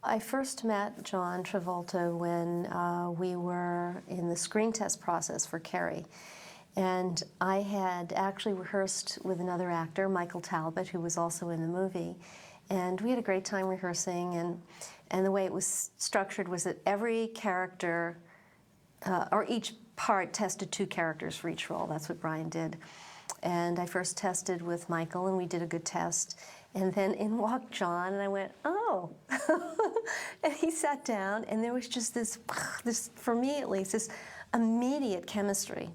I first met John Travolta when we were in the screen test process for Carrie. And I had actually rehearsed with another actor, Michael Talbot, who was also in the movie. And we had a great time rehearsing. And the way it was structured was that every character, or each part tested 2 characters for each role. That's what Brian did. And I first tested with Michael, and we did a good test. And then in walked John, and I went, oh. And he sat down, and there was just this, for me at least, this immediate chemistry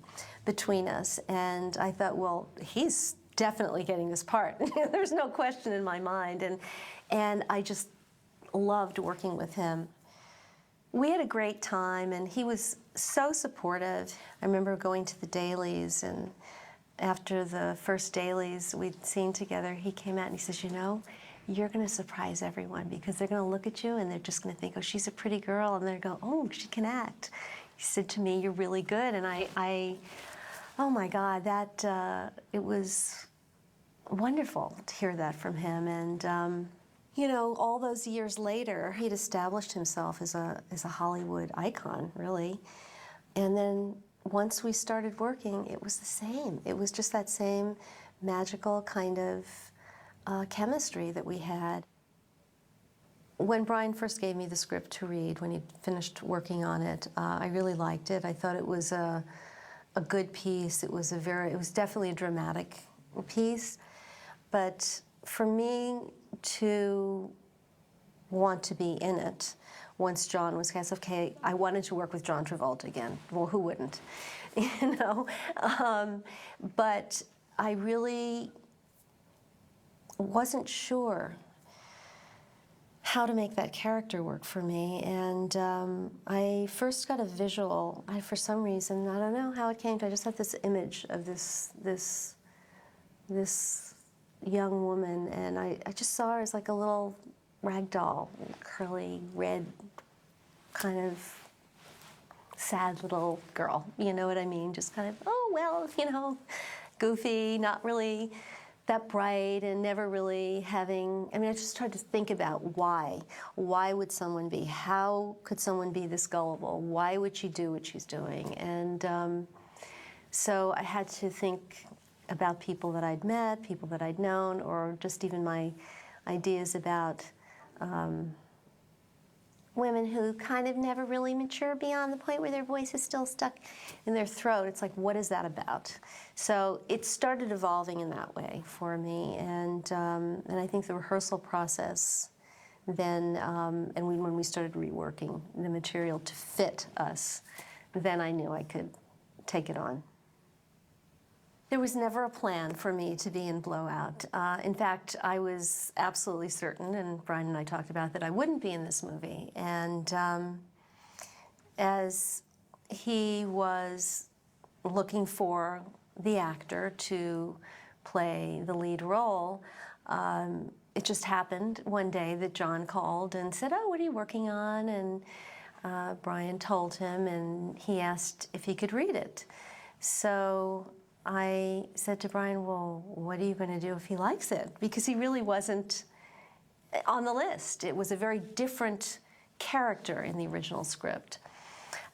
between us. And I thought, well, he's definitely getting this part. There's no question in my mind. And I just loved working with him. We had a great time, and he was so supportive. I remember going to the dailies, and after the first dailies we'd seen together, he came out and he says, you know, you're going to surprise everyone because they're going to look at you and they're just going to think, oh, she's a pretty girl, and they're going to go, oh, she can act. He said to me, you're really good. And oh my God, it was wonderful to hear that from him. And you know, all those years later, he'd established himself as a Hollywood icon, really. And then once we started working, it was the same. It was just that same magical kind of chemistry that we had. When Brian first gave me the script to read, when he finished working on it, I really liked it. I thought it was a good piece. It was definitely a dramatic piece. But for me to want to be in it, once John was cast, okay, I wanted to work with John Travolta again. Well, who wouldn't, you know? But I really wasn't sure how to make that character work for me. And I first got a visual. For some reason, I don't know how it came to, I just had this image of this young woman, and I just saw her as like a little rag doll, curly, red, kind of sad little girl, you know what I mean? Just kind of, oh, well, you know, goofy, not really that bright, and never really having, I mean, I just tried to think about why. Why would someone be? How could someone be this gullible? Why would she do what she's doing? And so I had to think about people that I'd met, people that I'd known, or just even my ideas about women who kind of never really mature beyond the point where their voice is still stuck in their throat. It's like, what is that about? So it started evolving in that way for me, and I think the rehearsal process then, and when we started reworking the material to fit us, then I knew I could take it on. There was never a plan for me to be in Blowout. In fact, I was absolutely certain, and Brian and I talked about that, I wouldn't be in this movie. And as he was looking for the actor to play the lead role, it just happened one day that John called and said, oh, what are you working on? And Brian told him, and he asked if he could read it. So I said to Brian, well, what are you going to do if he likes it? Because he really wasn't on the list. It was a very different character in the original script.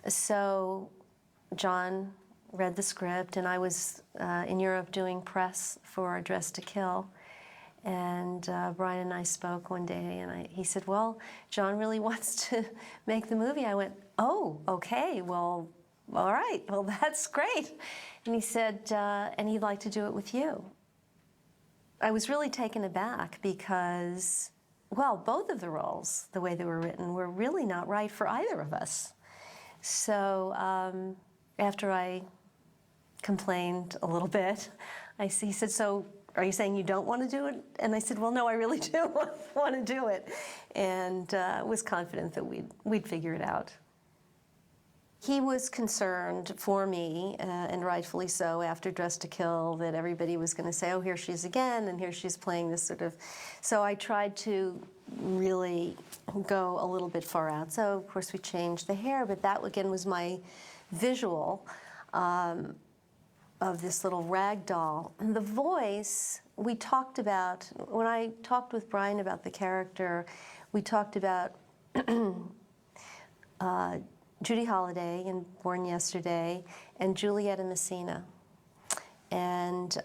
So John read the script, and I was in Europe doing press for Dress to Kill. And Brian and I spoke one day, and he said, well, John really wants to make the movie. I went, oh, okay, well, all right, well, that's great. And he said, and he'd like to do it with you. I was really taken aback because, well, both of the roles, the way they were written, were really not right for either of us. So after I complained a little bit, he said, so are you saying you don't want to do it? And I said, well, no, I really do want to do it. And was confident that we'd figure it out. He was concerned for me, and rightfully so, after Dress to Kill, that everybody was going to say, oh, here she is again, and here she's playing this sort of... So I tried to really go a little bit far out. So, of course, we changed the hair, but that, again, was my visual of this little rag doll. And the voice, we talked about... When I talked with Brian about the character, we talked about Judy Holliday in Born Yesterday, and Julieta Messina, and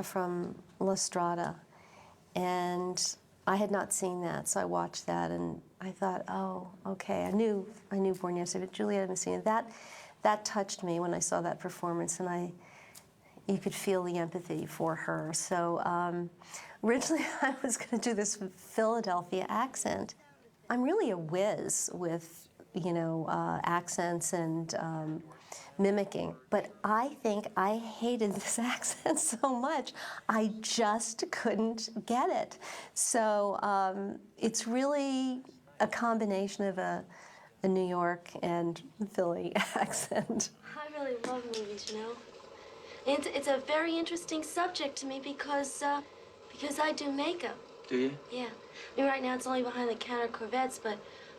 from La Strada. And I had not seen that, so I watched that, and I thought, oh, okay, I knew Born Yesterday, but Julieta Messina, that touched me when I saw that performance, and you could feel the empathy for her. So originally I was going to do this Philadelphia accent. I'm really a whiz with, accents and mimicking, but I think I hated this accent so much, I just couldn't get it. So it's really a combination of a New York and Philly accent. I really love movies, It's a very interesting subject to me because I do makeup. Do you? Yeah. I mean, right now it's only behind-the-counter Corvettes, but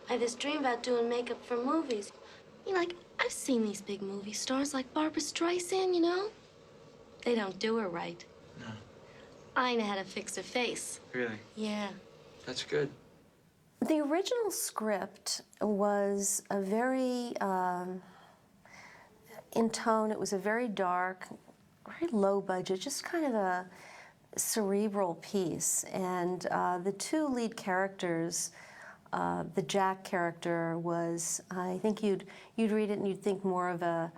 I have this dream about doing makeup for movies. I've seen these big movie stars like Barbra Streisand, They don't do her right. No. I know how to fix her face. Really? Yeah. That's good. The original script was a very, in tone, it was a very dark, very low budget, just kind of a cerebral piece. And the two lead characters, the Jack character was, I think you'd read it and you'd think more of a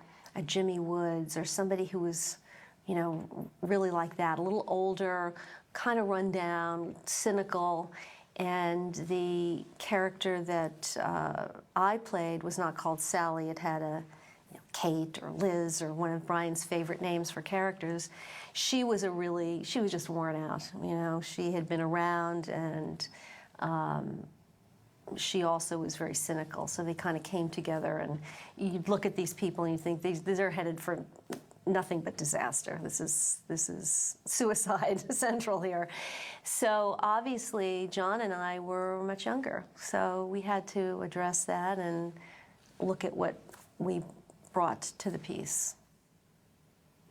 Jimmy Woods or somebody who was, really like that, a little older, kind of run down, cynical. And the character that I played was not called Sally. It had a Kate or Liz or one of Brian's favorite names for characters. She was just worn out. She had been around, and she also was very cynical. So they kind of came together, and you'd look at these people and you think these are headed for nothing but disaster. This is suicide central here. So obviously John and I were much younger, so we had to address that and look at what we brought to the piece.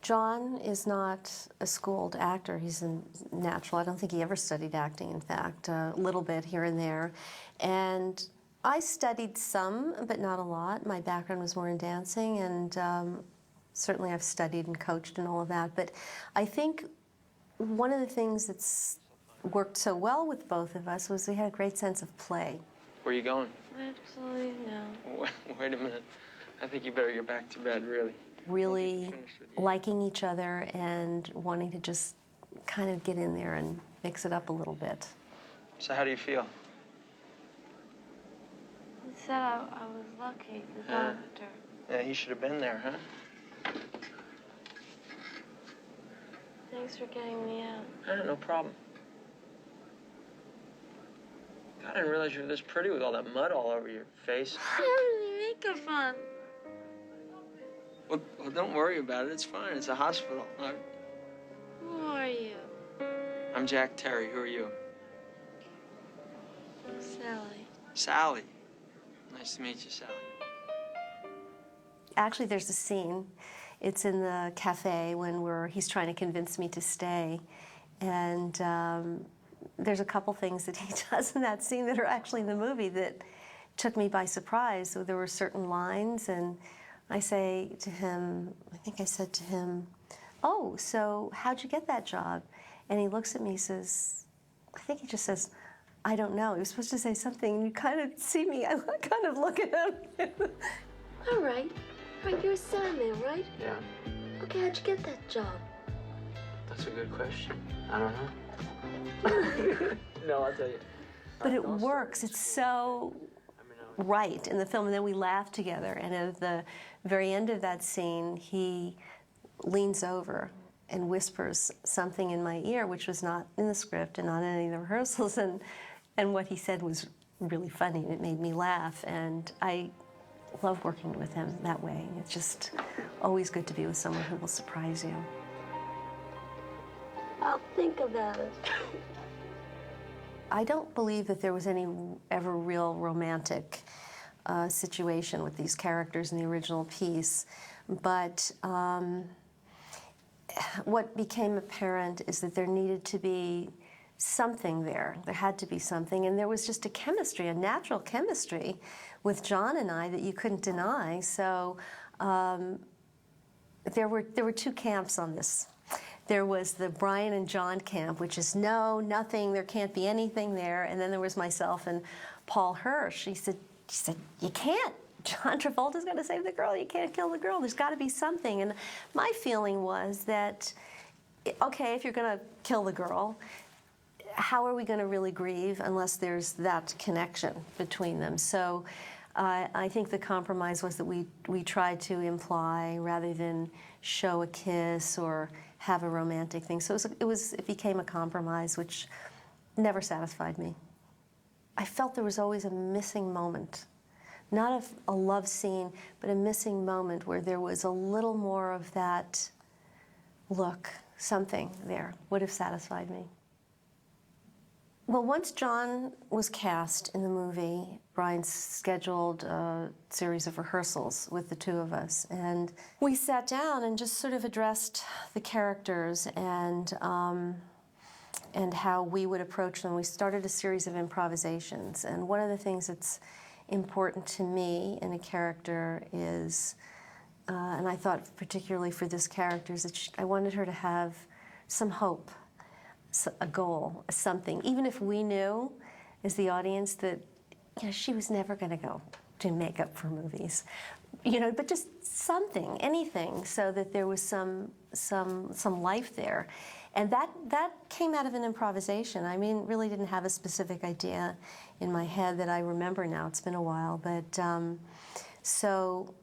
John is not a schooled actor. He's a natural. I don't think he ever studied acting, in fact, a little bit here and there. And I studied some, but not a lot. My background was more in dancing, and certainly I've studied and coached and all of that. But I think one of the things that's worked so well with both of us was we had a great sense of play. Where are you going? Absolutely no. Wait a minute. I think you better get back to bed, really. Really liking each other and wanting to just kind of get in there and mix it up a little bit. So how do you feel? He said I was lucky, the doctor. Yeah, he should have been there, huh? Thanks for getting me out. No problem. God, I didn't realize you were this pretty with all that mud all over your face. I have any makeup on. Well, don't worry about it. It's fine. It's a hospital. Who are you? I'm Jack Terry. Who are you? Sally. Sally. Nice to meet you, Sally. Actually, there's a scene. It's in the cafe when he's trying to convince me to stay. And there's a couple things that he does in that scene that are actually in the movie that took me by surprise. So there were certain lines, and I say to him, I think I said to him, "Oh, so how'd you get that job?" And he looks at me and says, I think he just says, "I don't know." He was supposed to say something, and you kind of see me, I kind of look at him. All right, you're a Sandman, right? Yeah. Okay, how'd you get that job? That's a good question. I don't know. No, I'll tell you. But it works. It's so right in the film, and then we laugh together. And at the very end of that scene, he leans over and whispers something in my ear, which was not in the script and not in any of the rehearsals. And what he said was really funny. It made me laugh, and I love working with him that way. It's just always good to be with someone who will surprise you. I'll think about it. I don't believe that there was any ever real romantic situation with these characters in the original piece, but what became apparent is that there needed to be something there. There had to be something, and there was just a chemistry, a natural chemistry with John and I that you couldn't deny. So there were two camps on this. There was the Brian and John camp, which is no, nothing, there can't be anything there. And then there was myself and Paul Hirsch. He said, you can't. John Travolta's going to save the girl. You can't kill the girl. There's got to be something. And my feeling was that, okay, if you're going to kill the girl, how are we going to really grieve unless there's that connection between them? So I think the compromise was that we tried to imply rather than show a kiss or have a romantic thing. So it became a compromise, which never satisfied me. I felt there was always a missing moment. Not a love scene, but a missing moment where there was a little more of that look, something there would have satisfied me. Well, once John was cast in the movie, Brian scheduled a series of rehearsals with the two of us. And we sat down and just sort of addressed the characters and how we would approach them. We started a series of improvisations. And one of the things that's important to me in a character is, and I thought particularly for this character, is that I wanted her to have some hope, a goal, something. Even if we knew, as the audience, that she was never going to go to makeup for movies, but just something, anything, so that there was some life there. And that came out of an improvisation. I mean, really didn't have a specific idea in my head that I remember now. It's been a while, but so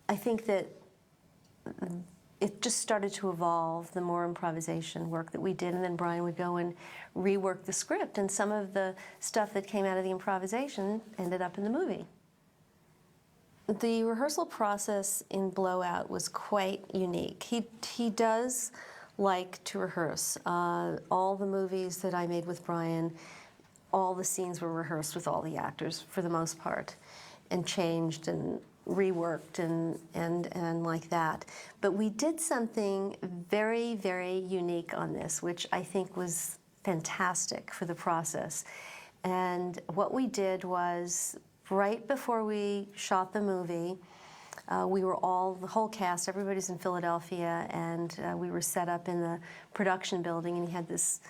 I think that it just started to evolve, the more improvisation work that we did, and then Brian would go and rework the script, and some of the stuff that came out of the improvisation ended up in the movie. The rehearsal process in Blowout was quite unique. He does like to rehearse. All the movies that I made with Brian, all the scenes were rehearsed with all the actors for the most part, and changed and reworked and like that. But we did something very, very unique on this, which I think was fantastic for the process. And what we did was, right before we shot the movie, we were the whole cast, everybody's in Philadelphia, and we were set up in the production building, and he had this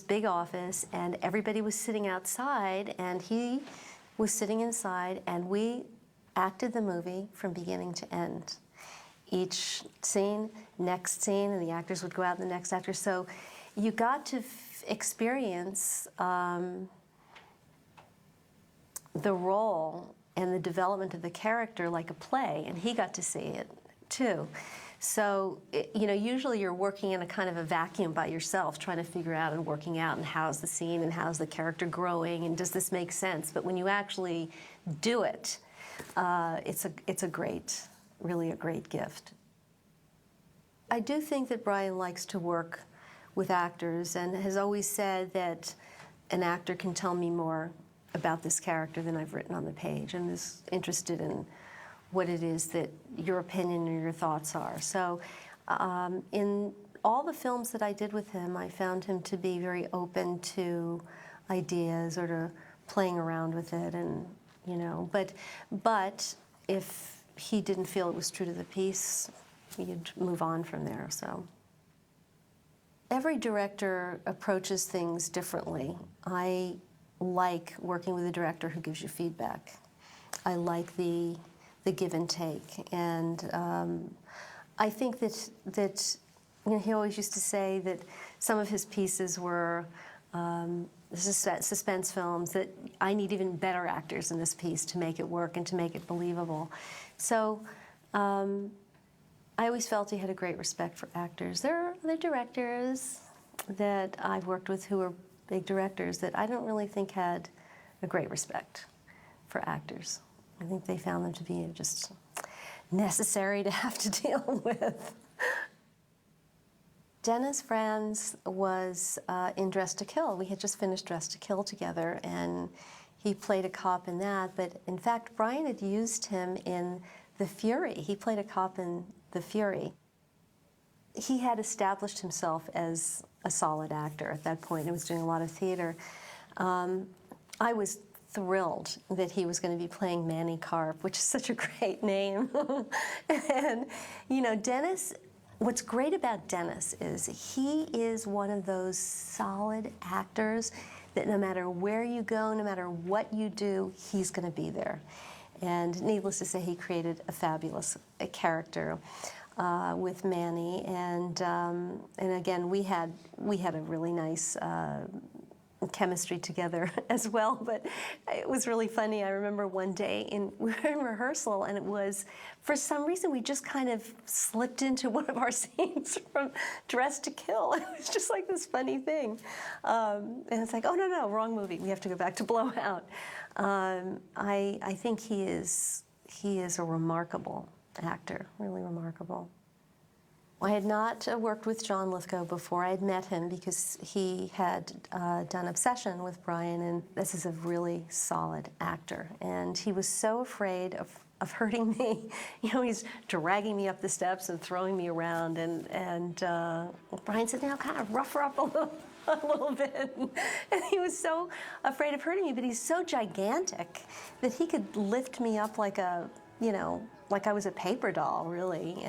big office, and everybody was sitting outside, and he was sitting inside, and we acted the movie from beginning to end. Each scene, next scene, and the actors would go out and the next actor. So you got to experience the role and the development of the character like a play, and he got to see it too. So, usually you're working in a kind of a vacuum by yourself, trying to figure out and working out, and how's the scene, and how's the character growing, and does this make sense? But when you actually do it, it's a great, really a great gift. I do think that Brian likes to work with actors and has always said that an actor can tell me more about this character than I've written on the page, and is interested in what it is that your opinion and your thoughts are. So in all the films that I did with him, I found him to be very open to ideas or to playing around with it, and but if he didn't feel it was true to the piece, you'd move on from there. So every director approaches things differently. I like working with a director who gives you feedback. I like the give and take, and I think that he always used to say that some of his pieces were suspense films, that I need even better actors in this piece to make it work and to make it believable. So I always felt he had a great respect for actors. There are other directors that I've worked with who are big directors that I don't really think had a great respect for actors. I think they found them to be just necessary to have to deal with. Dennis Franz was in Dressed to Kill. We had just finished Dressed to Kill together, and he played a cop in that. But in fact, Brian had used him in The Fury. He played a cop in The Fury. he had established himself as a solid actor at that point. He was doing a lot of theater. I was thrilled that he was going to be playing Manny Karp, which is such a great name. And, you know, Dennis, what's great about Dennis is he is one of those solid actors that no matter where you go, no matter what you do, he's going to be there. And needless to say, he created a fabulous character with Manny. And again, we had a really nice chemistry together as well, but it was really funny. I remember one day we were in rehearsal, and it was, for some reason, we just kind of slipped into one of our scenes from Dressed to Kill. It was just like this funny thing. And it's like, oh, no, wrong movie. We have to go back to Blowout. I think he is a remarkable actor, really remarkable. I had not worked with John Lithgow before. I had met him because he had done Obsession with Brian, and this is a really solid actor. And he was so afraid of hurting me. You know, he's dragging me up the steps and throwing me around, and Brian said, now kind of rough her up a little bit. And he was so afraid of hurting me, but he's so gigantic that he could lift me up like like I was a paper doll, really.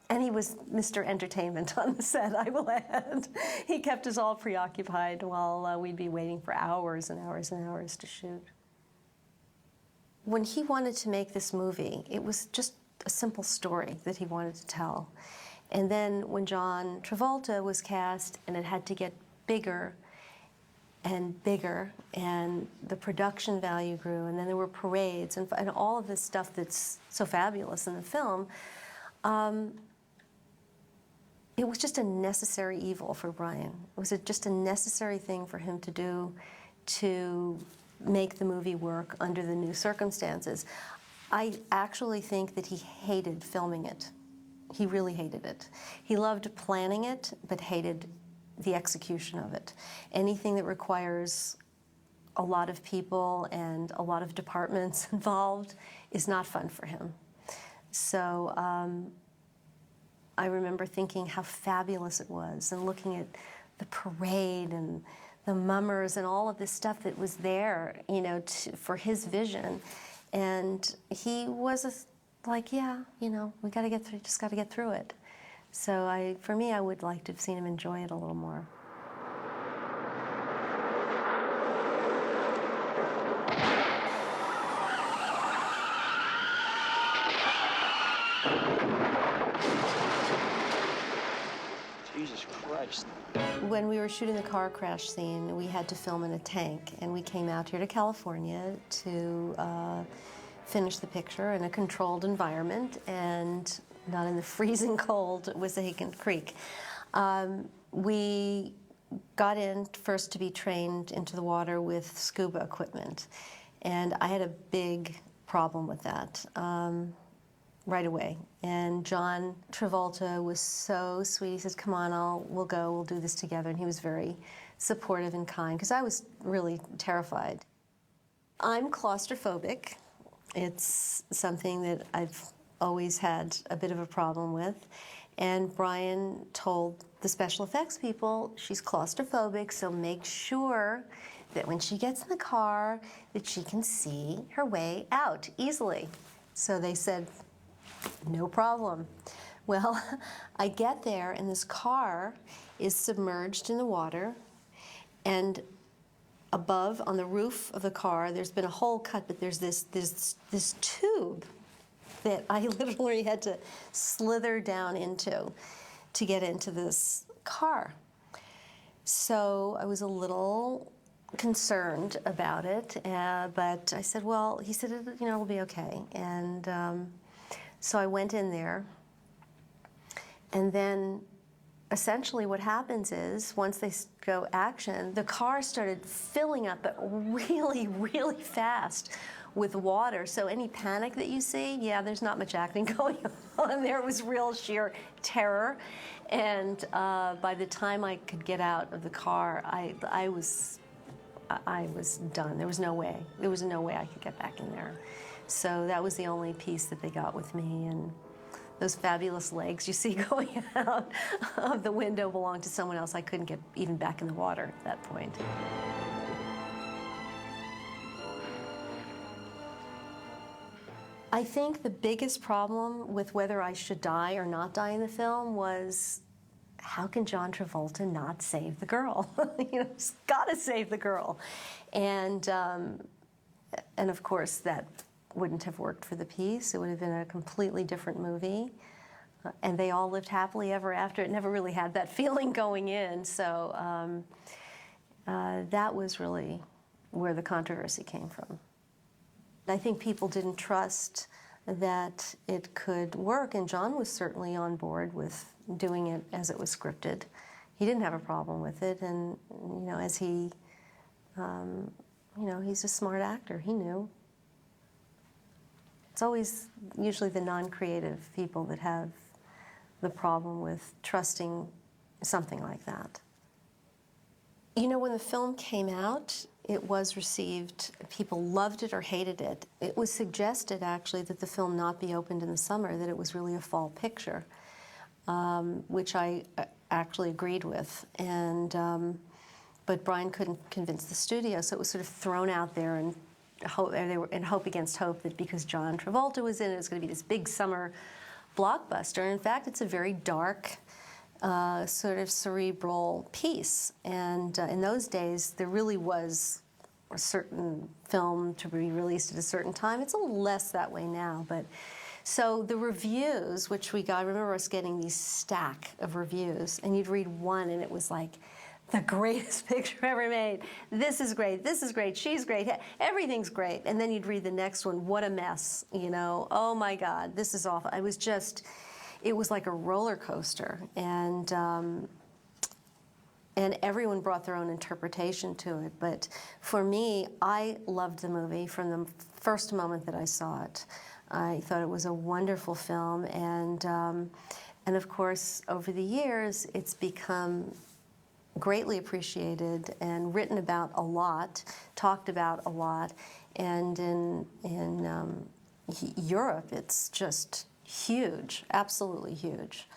And he was Mr. Entertainment on the set, I will add. He kept us all preoccupied while we'd be waiting for hours and hours and hours to shoot. When he wanted to make this movie, it was just a simple story that he wanted to tell. And then when John Travolta was cast, and it had to get bigger and bigger, and the production value grew, and then there were parades and all of this stuff that's so fabulous in the film, it was just a necessary evil for Brian. It was just a necessary thing for him to do to make the movie work under the new circumstances. I actually think that he hated filming it. He really hated it. He loved planning it, but hated the execution of it. Anything that requires a lot of people and a lot of departments involved is not fun for him. So I remember thinking how fabulous it was, and looking at the parade and the mummers and all of this stuff that was there, you know, for his vision. And he was like, yeah, you know, we got to get through, just got to get through it. So for me, I would like to have seen him enjoy it a little more. Jesus Christ. When we were shooting the car crash scene, we had to film in a tank, and we came out here to California to finish the picture in a controlled environment and not in the freezing cold at Wissahickon Creek. We got in first to be trained into the water with scuba equipment, and I had a big problem with that. Right away. And John Travolta was so sweet. He says, come on, we'll go, we'll do this together. And he was very supportive and kind, because I was really terrified. I'm claustrophobic. It's something that I've always had a bit of a problem with. And Brian told the special effects people, she's claustrophobic, so make sure that when she gets in the car, that she can see her way out easily. So they said, no problem. Well, I get there, and this car is submerged in the water, and above, on the roof of the car, there's been a hole cut, but there's this tube that I literally had to slither down into to get into this car. So I was a little concerned about it, but I said, well, he said, you know, it'll be okay. And so I went in there, and then essentially what happens is, once they go action, the car started filling up, but really, really fast with water. So any panic that you see, yeah, there's not much acting going on there. It was real sheer terror. And by the time I could get out of the car, I was done. There was no way. There was no way I could get back in there. So that was the only piece that they got with me, and Those fabulous legs you see going out of the window belonged to someone else. I couldn't get even back in the water at that point. I think the biggest problem with whether I should die or not die in the film was, how can John Travolta not save the girl? He's got to save the girl. And of course, that wouldn't have worked for the piece. It would have been a completely different movie. And they all lived happily ever after. It never really had that feeling going in. So that was really where the controversy came from. I think people didn't trust that it could work, and John was certainly on board with doing it as it was scripted. He didn't have a problem with it, and as he, he's a smart actor. He knew. It's always usually the non-creative people that have the problem with trusting something like that. When the film came out, it was received, people loved it or hated it. It was suggested, actually, that the film not be opened in the summer, that it was really a fall picture, which I actually agreed with. But Brian couldn't convince the studio, so it was sort of thrown out there, and they were in hope against hope that because John Travolta was in it, it was going to be this big summer blockbuster. And in fact, it's a very dark, sort of cerebral piece. And in those days, there really was a certain film to be released at a certain time. It's a little less that way now. But so the reviews, which we got, I remember us getting these stack of reviews, and you'd read one, and it was like, the greatest picture ever made. This is great, she's great, everything's great. And then you'd read the next one, what a mess, oh my God, this is awful. It was like a roller coaster, and everyone brought their own interpretation to it. But for me, I loved the movie from the first moment that I saw it. I thought it was a wonderful film, and of course, over the years, it's become greatly appreciated and written about a lot, talked about a lot, and in Europe, it's just huge, absolutely huge.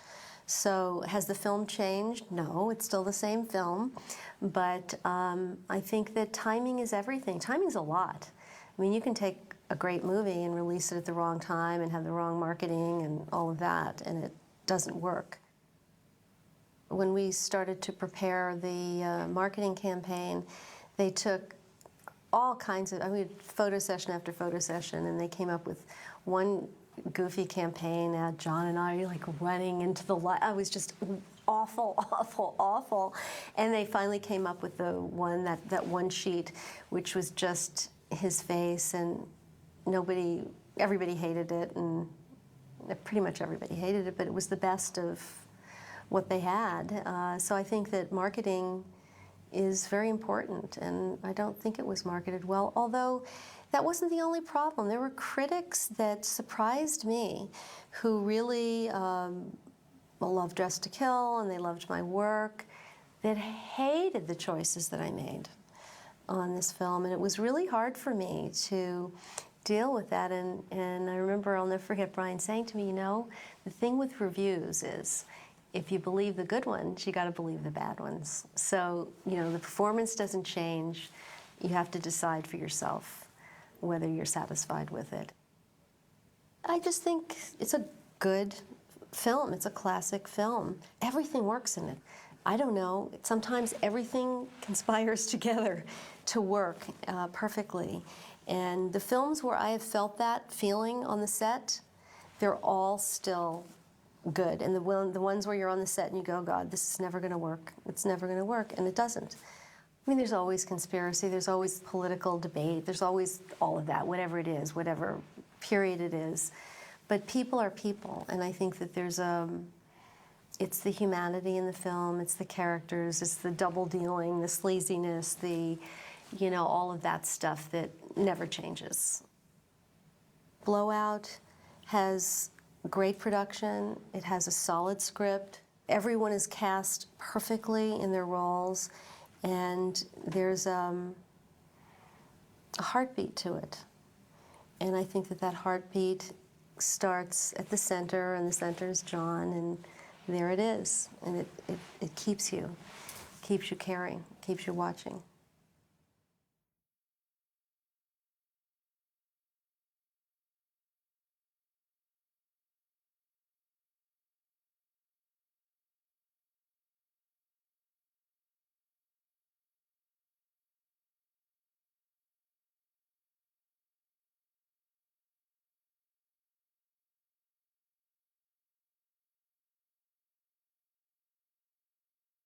So has the film changed? No, it's still the same film, but I think that timing is everything. Timing's a lot. I mean, you can take a great movie and release it at the wrong time and have the wrong marketing and all of that, and it doesn't work. When we started to prepare the marketing campaign, they took all kinds of, photo session after photo session, and they came up with one goofy campaign, John and I like running into the light. I was just awful, awful, awful. And they finally came up with the one, that one sheet, which was just his face, and everybody hated it, and pretty much everybody hated it, but it was the best of what they had. So I think that marketing is very important, and I don't think it was marketed well, although that wasn't the only problem. There were critics that surprised me who really loved Dressed to Kill, and they loved my work, that hated the choices that I made on this film, and it was really hard for me to deal with that. And I remember, I'll never forget Brian saying to me, the thing with reviews is, if you believe the good ones, you got to believe the bad ones. So, the performance doesn't change. You have to decide for yourself whether you're satisfied with it. I just think it's a good film. It's a classic film. Everything works in it. I don't know, sometimes everything conspires together to work perfectly. And the films where I have felt that feeling on the set, they're all still good. And the ones where you're on the set and you go, God, this is never going to work. It's never going to work, and it doesn't. There's always conspiracy, there's always political debate, there's always all of that, whatever it is, whatever period it is. But people are people, and I think that it's the humanity in the film, it's the characters, it's the double dealing, the sleaziness, all of that stuff that never changes. Blowout has great production, it has a solid script, everyone is cast perfectly in their roles, and there's a heartbeat to it. And I think that heartbeat starts at the center, and the center is John, and there it is. And it keeps you caring, keeps you watching.